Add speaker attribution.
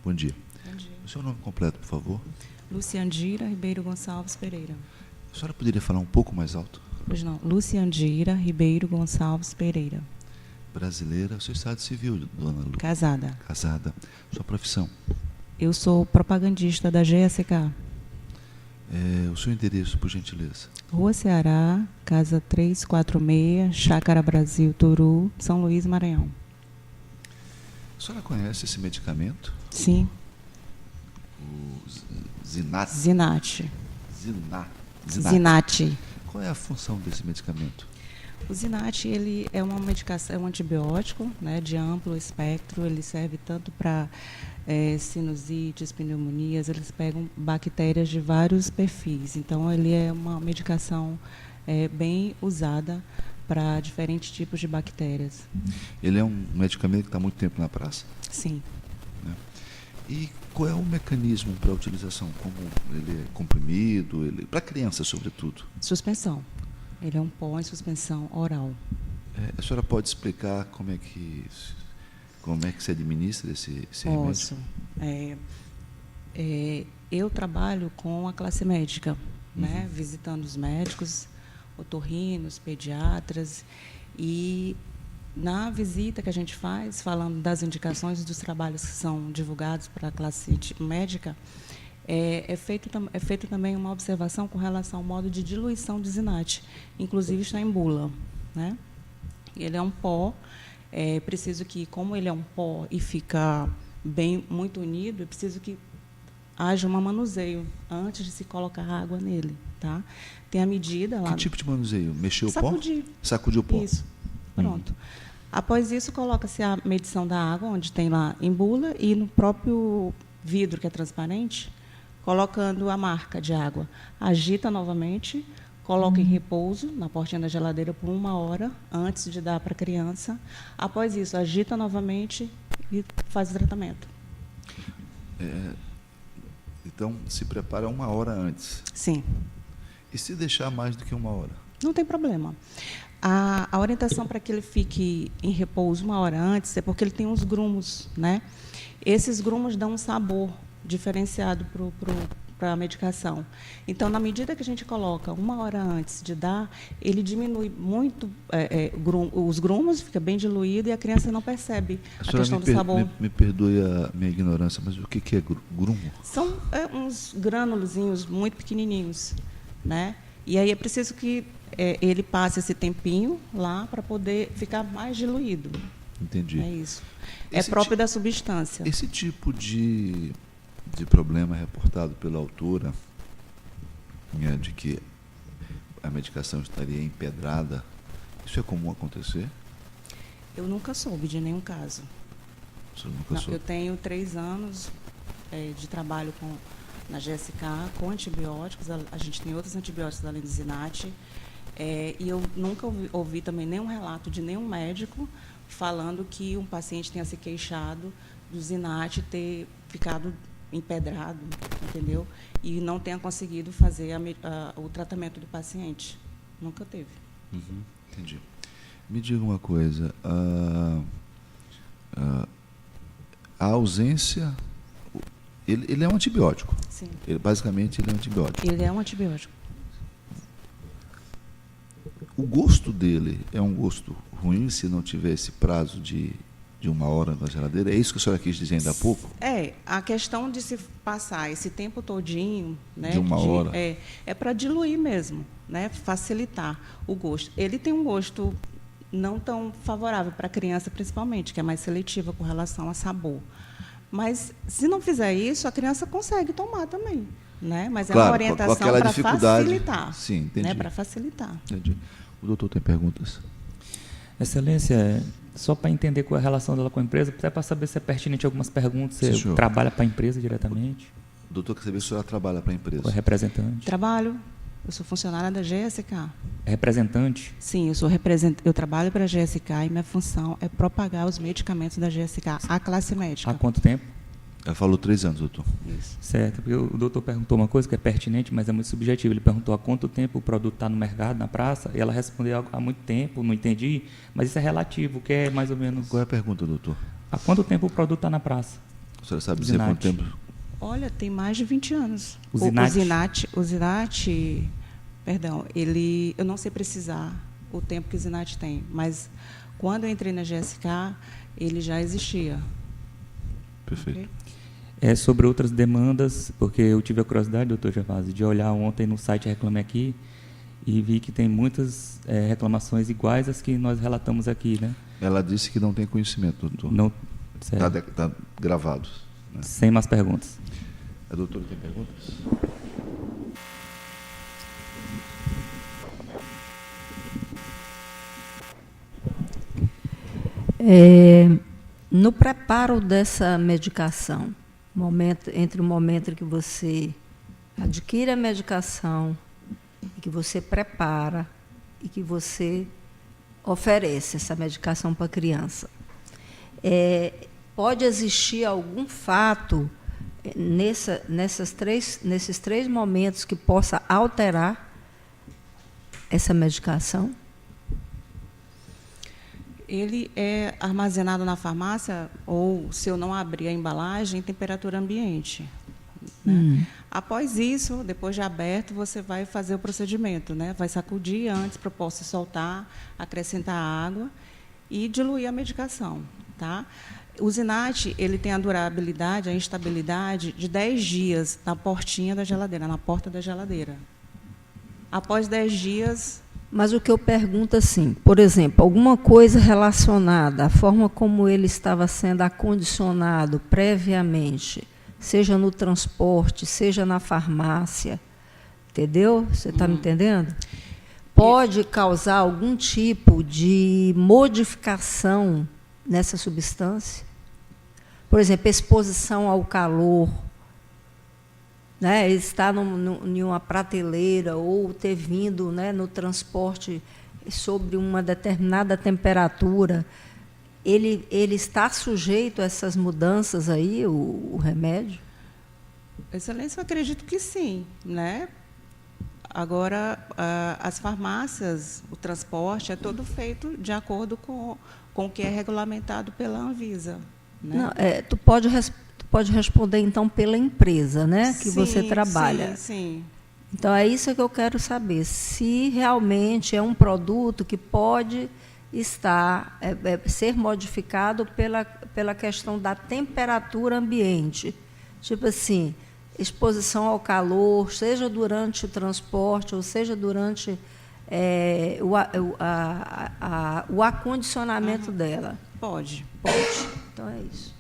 Speaker 1: Bom dia.
Speaker 2: Bom dia.
Speaker 1: O seu nome completo, por favor?
Speaker 2: Luciandira Ribeiro Gonçalves Pereira.
Speaker 1: A senhora poderia falar um pouco mais alto?
Speaker 2: Pois não, Luciandira Ribeiro Gonçalves Pereira.
Speaker 1: Brasileira, o seu estado civil, dona Lu?
Speaker 2: Casada.
Speaker 1: Casada. Sua profissão?
Speaker 2: Eu sou propagandista da GSK.
Speaker 1: O seu endereço, por gentileza?
Speaker 2: Rua Ceará, casa 346, Chácara Brasil, Turu, São Luís, Maranhão.
Speaker 1: A senhora conhece esse medicamento?
Speaker 2: Sim.
Speaker 1: O Zinat?
Speaker 2: Zinate.
Speaker 1: Zinat. Qual é a função desse medicamento?
Speaker 2: O Zinate, ele é uma medicação, é um antibiótico, né, de amplo espectro. Ele serve tanto para sinusites, pneumonias. Eles pegam bactérias de vários perfis. Então, ele é uma medicação bem usada para diferentes tipos de bactérias.
Speaker 1: Ele é um medicamento que está há muito tempo na praça?
Speaker 2: Sim.
Speaker 1: Né? E qual é o mecanismo para a utilização? Como ele é comprimido? Para criança, sobretudo?
Speaker 2: Suspensão. Ele é um pó em suspensão oral.
Speaker 1: A senhora pode explicar como é que se administra esse
Speaker 2: Posso.
Speaker 1: remédio?
Speaker 2: Eu trabalho com a classe médica, né, visitando os médicos, otorrinos, pediatras, e na visita que a gente faz, falando das indicações dos trabalhos que são divulgados para a classe médica, é feito também uma observação com relação ao modo de diluição de Zinate, inclusive está em bula, né? Ele é um pó, preciso que, como ele é um pó e fica muito unido, é preciso que haja um manuseio antes de se colocar água nele, tá? Tem a medida lá.
Speaker 1: Que tipo de manuseio? Mexer o pó?
Speaker 2: Sacudir
Speaker 1: o pó.
Speaker 2: Isso. Pronto. Após isso, coloca-se a medição da água, onde tem lá em bula, e no próprio vidro, que é transparente, colocando a marca de água. Agita novamente, coloca em repouso na portinha da geladeira por 1 hora antes de dar para a criança. Após isso, agita novamente e faz o tratamento.
Speaker 1: Então, se prepara 1 hora antes.
Speaker 2: Sim.
Speaker 1: E se deixar mais do que 1 hora?
Speaker 2: Não tem problema. A orientação para que ele fique em repouso 1 hora antes é porque ele tem uns grumos, né? Esses grumos dão um sabor diferenciado para a medicação. Então, na medida que a gente coloca 1 hora antes de dar, ele diminui muito os grumos, fica bem diluído e a criança não percebe a questão do sabor.
Speaker 1: Me perdoe a minha ignorância, mas o que é grumo?
Speaker 2: São uns grânulozinhos muito pequenininhos, né? E aí é preciso que ele passe esse tempinho lá para poder ficar mais diluído.
Speaker 1: Entendi.
Speaker 2: É isso. É próprio da substância.
Speaker 1: Esse tipo de problema reportado pela autora, de que a medicação estaria empedrada, isso é comum acontecer?
Speaker 2: Eu nunca soube de nenhum caso.
Speaker 1: Você nunca soube?
Speaker 2: Eu tenho 3 anos de trabalho na GSK com antibióticos. A gente tem outros antibióticos além do Zinate. E eu nunca ouvi também nenhum relato de nenhum médico falando que um paciente tenha se queixado do Zinate ter ficado empedrado, entendeu? E não tenha conseguido fazer o tratamento do paciente. Nunca teve.
Speaker 1: Entendi. Me diga uma coisa, a ausência, ele é um antibiótico?
Speaker 2: Sim.
Speaker 1: Basicamente, ele é um antibiótico.
Speaker 2: Ele é um antibiótico.
Speaker 1: O gosto dele é um gosto ruim se não tiver esse prazo de 1 hora na geladeira? É isso que a senhora quis dizer ainda há pouco?
Speaker 2: A questão de se passar esse tempo todinho, né,
Speaker 1: de 1 hora.
Speaker 2: É para diluir mesmo, né, facilitar o gosto. Ele tem um gosto não tão favorável para a criança, principalmente, que é mais seletiva com relação a sabor. Mas, se não fizer isso, a criança consegue tomar também, né? Mas
Speaker 1: claro,
Speaker 2: é uma orientação para facilitar.
Speaker 1: Sim, entendi.
Speaker 2: Né, para facilitar.
Speaker 1: Entendi. O doutor tem perguntas?
Speaker 3: Excelência, só para entender qual é a relação dela com a empresa, até para saber se é pertinente algumas perguntas, você trabalha para a empresa diretamente?
Speaker 1: O doutor quer saber se a senhora trabalha para a empresa.
Speaker 3: Ou é representante?
Speaker 2: Trabalho. Eu sou funcionária da GSK.
Speaker 3: É representante?
Speaker 2: Sim, eu trabalho para a GSK e minha função é propagar os medicamentos da GSK à classe médica.
Speaker 3: Há quanto tempo?
Speaker 1: Ela falou 3 anos, doutor.
Speaker 2: Isso.
Speaker 3: Certo, porque o doutor perguntou uma coisa que é pertinente, mas é muito subjetiva. Ele perguntou há quanto tempo o produto está no mercado, na praça, e ela respondeu há muito tempo, não entendi, mas isso é relativo, que é mais ou menos...
Speaker 1: Qual é a pergunta, doutor?
Speaker 3: Há quanto tempo o produto está na praça?
Speaker 1: A senhora sabe dizer quanto tempo?
Speaker 2: Olha, tem mais de 20 anos.
Speaker 3: O
Speaker 2: Zinat, perdão, eu não sei precisar o tempo que o Zinat tem, mas quando eu entrei na GSK, ele já existia.
Speaker 1: Perfeito.
Speaker 2: Okay?
Speaker 3: Sobre outras demandas, porque eu tive a curiosidade, doutor Gervásio, de olhar ontem no site Reclame Aqui e vi que tem muitas reclamações iguais às que nós relatamos aqui, né?
Speaker 1: Ela disse que não tem conhecimento, doutor.
Speaker 3: Não,
Speaker 1: Está gravado. Né?
Speaker 3: Sem mais perguntas.
Speaker 1: A doutora tem perguntas?
Speaker 4: No preparo dessa medicação, entre o momento em que você adquire a medicação, que você prepara e que você oferece essa medicação para a criança, pode existir algum fato nesses três momentos que possa alterar essa medicação?
Speaker 2: Ele é armazenado na farmácia, ou, se eu não abrir a embalagem, em temperatura ambiente. Né? Após isso, depois de aberto, você vai fazer o procedimento, né? Vai sacudir antes para possa soltar, acrescentar água e diluir a medicação. Tá? O Zinat, ele tem a durabilidade, a instabilidade de 10 dias na portinha da geladeira, na porta da geladeira. Após 10 dias...
Speaker 4: Mas o que eu pergunto assim, por exemplo, alguma coisa relacionada à forma como ele estava sendo acondicionado previamente, seja no transporte, seja na farmácia, entendeu? Você está me entendendo? Pode causar algum tipo de modificação nessa substância? Por exemplo, exposição ao calor, né, estar em uma prateleira ou ter vindo, né, no transporte sobre uma determinada temperatura, ele está sujeito a essas mudanças aí, o remédio?
Speaker 2: Excelência, eu acredito que sim, né? Agora, as farmácias, o transporte é todo feito de acordo com o que é regulamentado pela Anvisa. Né?
Speaker 4: Não, tu pode responder, então, pela empresa, né, que você trabalha.
Speaker 2: Sim.
Speaker 4: Então, é isso que eu quero saber, se realmente é um produto que pode ser modificado pela questão da temperatura ambiente. Tipo assim, exposição ao calor, seja durante o transporte, ou seja durante o acondicionamento dela.
Speaker 2: Pode.
Speaker 4: Então, é isso.